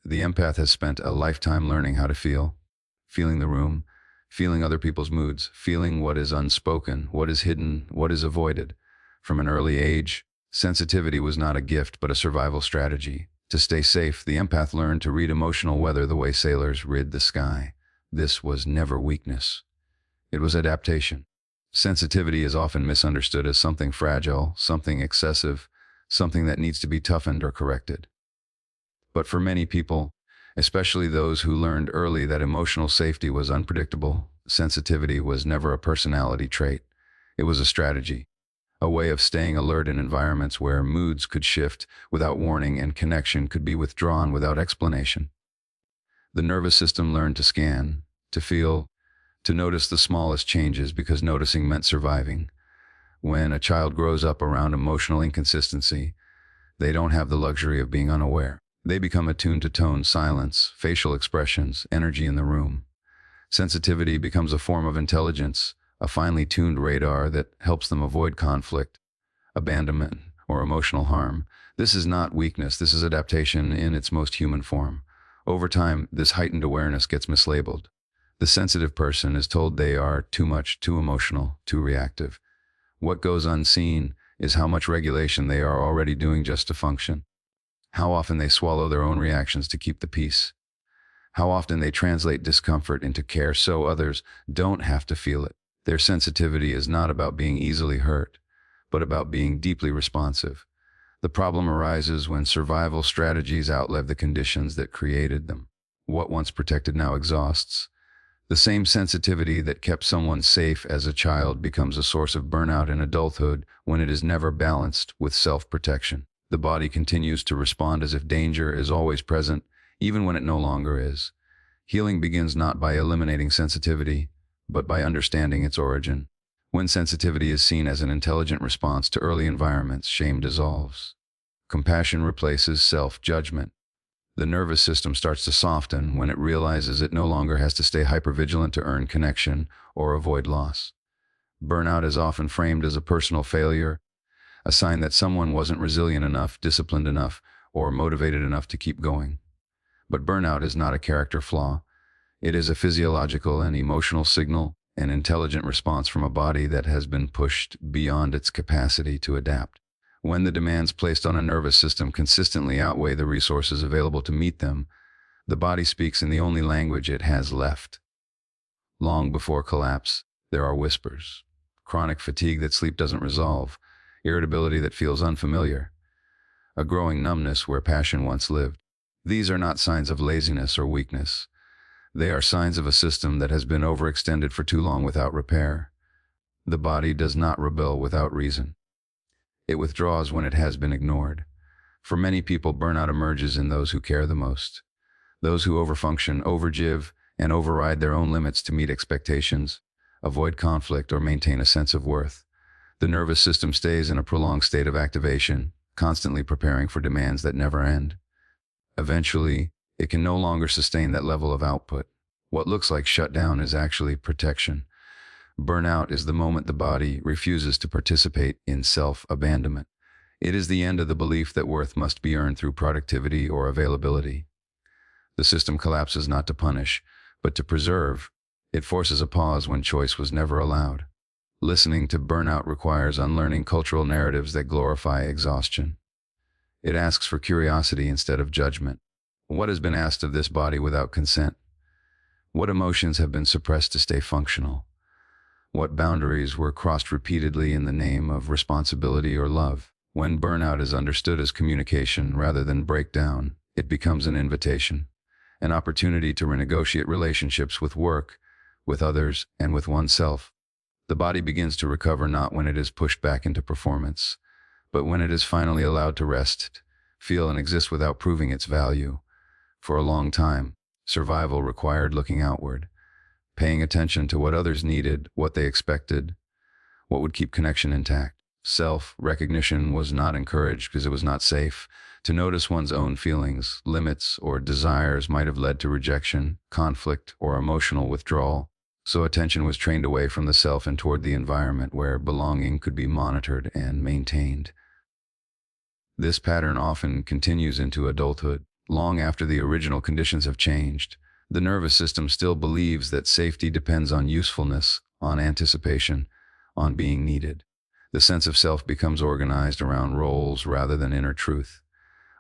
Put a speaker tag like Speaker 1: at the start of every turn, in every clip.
Speaker 1: The empath has spent a lifetime learning how to feel, feeling the room, feeling other people's moods, feeling what is unspoken, what is hidden, what is avoided. From an early age, sensitivity was not a gift but a survival strategy. To stay safe, the empath learned to read emotional weather the way sailors read the sky. This was never weakness. It was adaptation. Sensitivity is often misunderstood as something fragile, something excessive, something that needs to be toughened or corrected. But for many people, especially those who learned early that emotional safety was unpredictable, sensitivity was never a personality trait. It was a strategy, a way of staying alert in environments where moods could shift without warning and connection could be withdrawn without explanation. The nervous system learned to scan, to feel, to notice the smallest changes because noticing meant surviving. When a child grows up around emotional inconsistency, they don't have the luxury of being unaware. They become attuned to tone, silence, facial expressions, energy in the room. Sensitivity becomes a form of intelligence, a finely tuned radar that helps them avoid conflict, abandonment, or emotional harm. This is not weakness, this is adaptation in its most human form. Over time, this heightened awareness gets mislabeled. The sensitive person is told they are too much, too emotional, too reactive. What goes unseen is how much regulation they are already doing just to function. How often they swallow their own reactions to keep the peace. How often they translate discomfort into care so others don't have to feel it. Their sensitivity is not about being easily hurt, but about being deeply responsive. The problem arises when survival strategies outlive the conditions that created them. What once protected now exhausts. The same sensitivity that kept someone safe as a child becomes a source of burnout in adulthood when it is never balanced with self-protection. The body continues to respond as if danger is always present, even when it no longer is. Healing begins not by eliminating sensitivity, but by understanding its origin. When sensitivity is seen as an intelligent response to early environments, shame dissolves. Compassion replaces self-judgment. The nervous system starts to soften when it realizes it no longer has to stay hypervigilant to earn connection or avoid loss. Burnout is often framed as a personal failure, a sign that someone wasn't resilient enough, disciplined enough, or motivated enough to keep going. But burnout is not a character flaw. It is a physiological and emotional signal, an intelligent response from a body that has been pushed beyond its capacity to adapt. When the demands placed on a nervous system consistently outweigh the resources available to meet them, the body speaks in the only language it has left. Long before collapse, there are whispers. Chronic fatigue that sleep doesn't resolve, irritability that feels unfamiliar, a growing numbness where passion once lived. These are not signs of laziness or weakness. They are signs of a system that has been overextended for too long without repair. The body does not rebel without reason. It withdraws when it has been ignored. For many people, burnout emerges in those who care the most. Those who overfunction, overgive, and override their own limits to meet expectations, avoid conflict, or maintain a sense of worth. The nervous system stays in a prolonged state of activation, constantly preparing for demands that never end. Eventually, it can no longer sustain that level of output. What looks like shutdown is actually protection. Burnout is the moment the body refuses to participate in self-abandonment. It is the end of the belief that worth must be earned through productivity or availability. The system collapses not to punish, but to preserve. It forces a pause when choice was never allowed. Listening to burnout requires unlearning cultural narratives that glorify exhaustion. It asks for curiosity instead of judgment. What has been asked of this body without consent? What emotions have been suppressed to stay functional? What boundaries were crossed repeatedly in the name of responsibility or love? When burnout is understood as communication rather than breakdown, it becomes an invitation, an opportunity to renegotiate relationships with work, with others, and with oneself. The body begins to recover not when it is pushed back into performance, but when it is finally allowed to rest, feel, and exist without proving its value. For a long time, survival required looking outward, paying attention to what others needed, what they expected, what would keep connection intact. Self-recognition was not encouraged because it was not safe. To notice one's own feelings, limits, or desires might have led to rejection, conflict, or emotional withdrawal. So attention was trained away from the self and toward the environment where belonging could be monitored and maintained. This pattern often continues into adulthood. Long after the original conditions have changed, the nervous system still believes that safety depends on usefulness, on anticipation, on being needed. The sense of self becomes organized around roles rather than inner truth.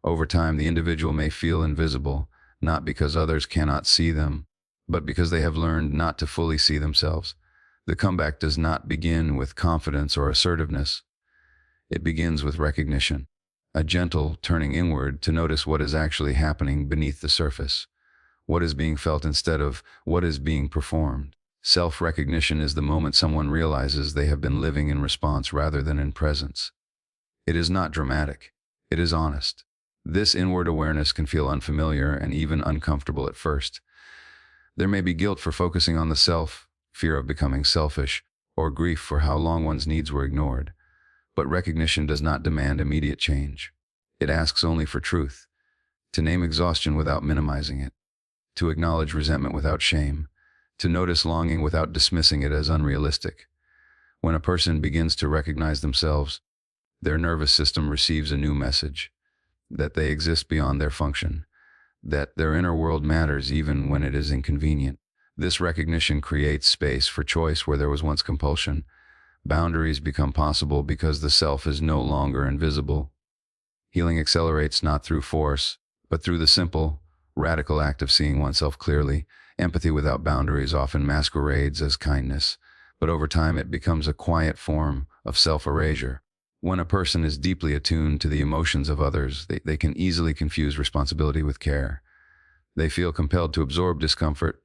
Speaker 1: Over time, the individual may feel invisible, not because others cannot see them, but because they have learned not to fully see themselves. The comeback does not begin with confidence or assertiveness. It begins with recognition, a gentle turning inward to notice what is actually happening beneath the surface, what is being felt instead of what is being performed. Self-recognition is the moment someone realizes they have been living in response rather than in presence. It is not dramatic. It is honest. This inward awareness can feel unfamiliar and even uncomfortable at first. There may be guilt for focusing on the self, fear of becoming selfish, or grief for how long one's needs were ignored. But recognition does not demand immediate change. It asks only for truth, to name exhaustion without minimizing it, to acknowledge resentment without shame, to notice longing without dismissing it as unrealistic. When a person begins to recognize themselves, their nervous system receives a new message, that they exist beyond their function, that their inner world matters even when it is inconvenient. This recognition creates space for choice where there was once compulsion. Boundaries become possible because the self is no longer invisible. Healing accelerates not through force, but through the simple, radical act of seeing oneself clearly. Empathy without boundaries often masquerades as kindness, but over time it becomes a quiet form of self-erasure. When a person is deeply attuned to the emotions of others, they can easily confuse responsibility with care. They feel compelled to absorb discomfort,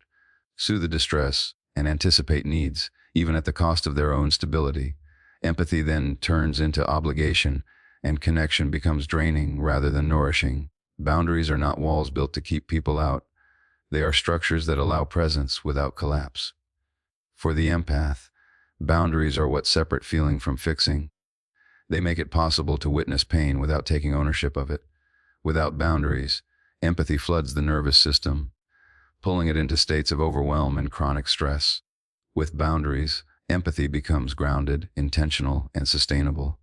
Speaker 1: soothe the distress, and anticipate needs, even at the cost of their own stability. Empathy then turns into obligation, and connection becomes draining rather than nourishing. Boundaries are not walls built to keep people out. They are structures that allow presence without collapse. For the empath, boundaries are what separate feeling from fixing. They make it possible to witness pain without taking ownership of it. Without boundaries, empathy floods the nervous system, pulling it into states of overwhelm and chronic stress. With boundaries, empathy becomes grounded, intentional, and sustainable.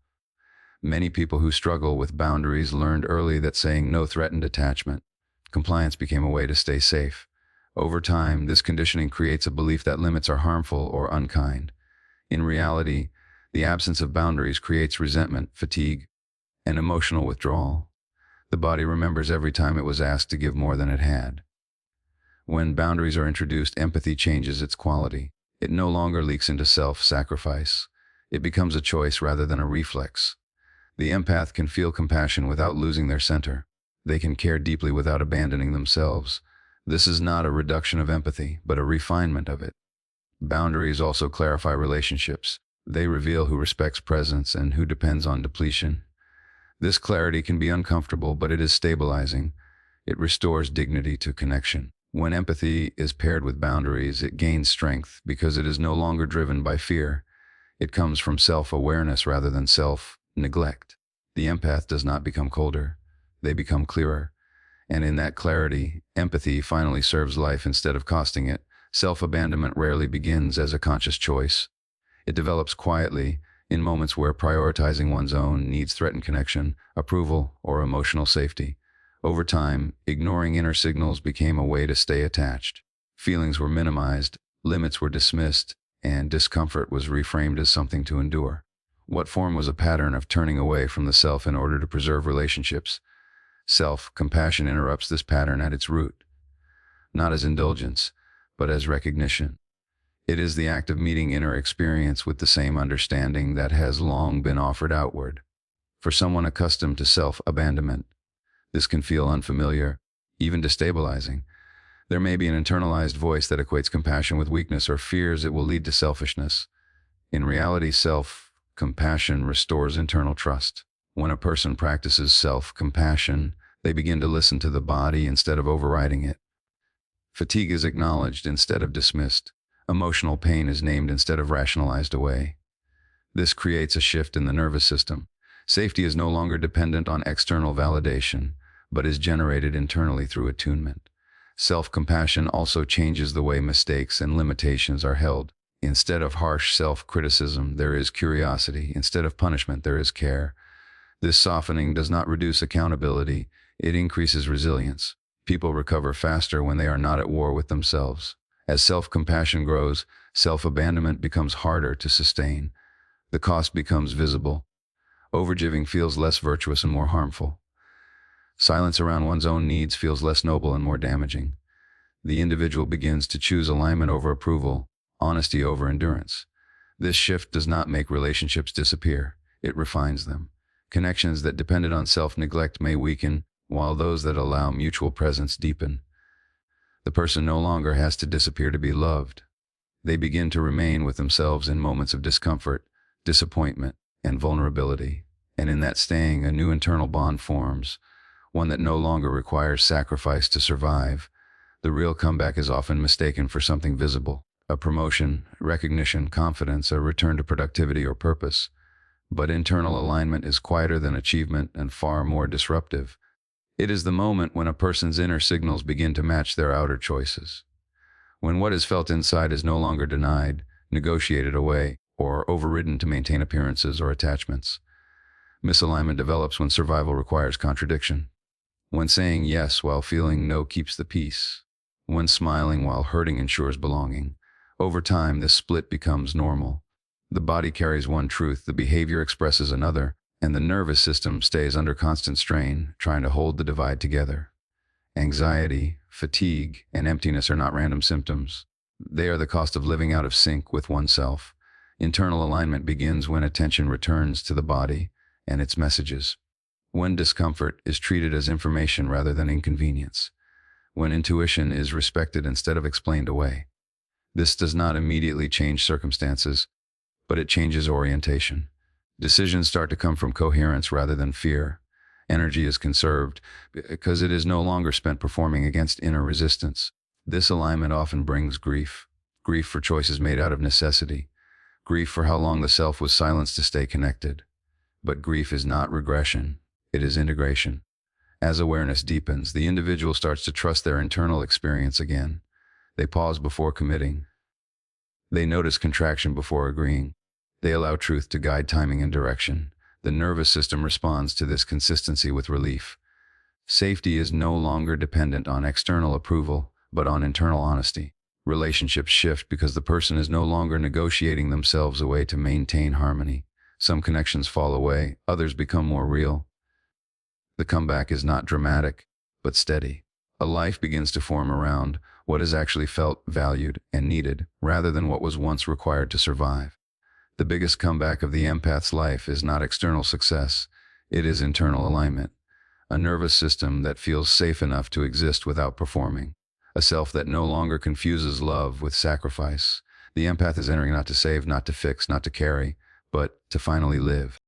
Speaker 1: Many people who struggle with boundaries learned early that saying no threatened attachment. Compliance became a way to stay safe. Over time, this conditioning creates a belief that limits are harmful or unkind. In reality, the absence of boundaries creates resentment, fatigue, and emotional withdrawal. The body remembers every time it was asked to give more than it had. When boundaries are introduced, empathy changes its quality. It no longer leaks into self-sacrifice. It becomes a choice rather than a reflex. The empath can feel compassion without losing their center. They can care deeply without abandoning themselves. This is not a reduction of empathy, but a refinement of it. Boundaries also clarify relationships. They reveal who respects presence and who depends on depletion. This clarity can be uncomfortable, but it is stabilizing. It restores dignity to connection. When empathy is paired with boundaries, it gains strength because it is no longer driven by fear. It comes from self-awareness rather than self-neglect. The empath does not become colder. They become clearer. And in that clarity, empathy finally serves life instead of costing it. Self-abandonment rarely begins as a conscious choice. It develops quietly, in moments where prioritizing one's own needs threaten connection, approval, or emotional safety. Over time, ignoring inner signals became a way to stay attached. Feelings were minimized, limits were dismissed, and discomfort was reframed as something to endure. What form was a pattern of turning away from the self in order to preserve relationships? Self-compassion interrupts this pattern at its root, not as indulgence, but as recognition. It is the act of meeting inner experience with the same understanding that has long been offered outward. For someone accustomed to self-abandonment, this can feel unfamiliar, even destabilizing. There may be an internalized voice that equates compassion with weakness or fears it will lead to selfishness. In reality, self-compassion restores internal trust. When a person practices self-compassion, they begin to listen to the body instead of overriding it. Fatigue is acknowledged instead of dismissed. Emotional pain is named instead of rationalized away. This creates a shift in the nervous system. Safety is no longer dependent on external validation, but is generated internally through attunement. Self-compassion also changes the way mistakes and limitations are held. Instead of harsh self-criticism, there is curiosity. Instead of punishment, there is care. This softening does not reduce accountability. It increases resilience. People recover faster when they are not at war with themselves. As self-compassion grows, self-abandonment becomes harder to sustain. The cost becomes visible. Overgiving feels less virtuous and more harmful. Silence around one's own needs feels less noble and more damaging. The individual begins to choose alignment over approval, honesty over endurance. This shift does not make relationships disappear. It refines them. Connections that depended on self-neglect may weaken, while those that allow mutual presence deepen. The person no longer has to disappear to be loved. They begin to remain with themselves in moments of discomfort, disappointment, and vulnerability. And in that staying, a new internal bond forms, one that no longer requires sacrifice to survive. The real comeback is often mistaken for something visible, a promotion, recognition, confidence, a return to productivity or purpose. But internal alignment is quieter than achievement and far more disruptive. It is the moment when a person's inner signals begin to match their outer choices. When what is felt inside is no longer denied, negotiated away, or overridden to maintain appearances or attachments. Misalignment develops when survival requires contradiction. When saying yes while feeling no keeps the peace. When smiling while hurting ensures belonging. Over time, this split becomes normal. The body carries one truth, the behavior expresses another, and the nervous system stays under constant strain, trying to hold the divide together. Anxiety, fatigue, and emptiness are not random symptoms. They are the cost of living out of sync with oneself. Internal alignment begins when attention returns to the body and its messages. When discomfort is treated as information rather than inconvenience. When intuition is respected instead of explained away. This does not immediately change circumstances, but it changes orientation. Decisions start to come from coherence rather than fear. Energy is conserved because it is no longer spent performing against inner resistance. This alignment often brings grief. Grief for choices made out of necessity. Grief for how long the self was silenced to stay connected. But grief is not regression. It is integration. As awareness deepens, the individual starts to trust their internal experience again. They pause before committing. They notice contraction before agreeing. They allow truth to guide timing and direction. The nervous system responds to this consistency with relief. Safety is no longer dependent on external approval, but on internal honesty. Relationships shift because the person is no longer negotiating themselves away to maintain harmony. Some connections fall away, others become more real. The comeback is not dramatic, but steady. A life begins to form around what is actually felt, valued, and needed, rather than what was once required to survive. The biggest comeback of the empath's life is not external success, it is internal alignment. A nervous system that feels safe enough to exist without performing. A self that no longer confuses love with sacrifice. The empath is entering not to save, not to fix, not to carry, but to finally live.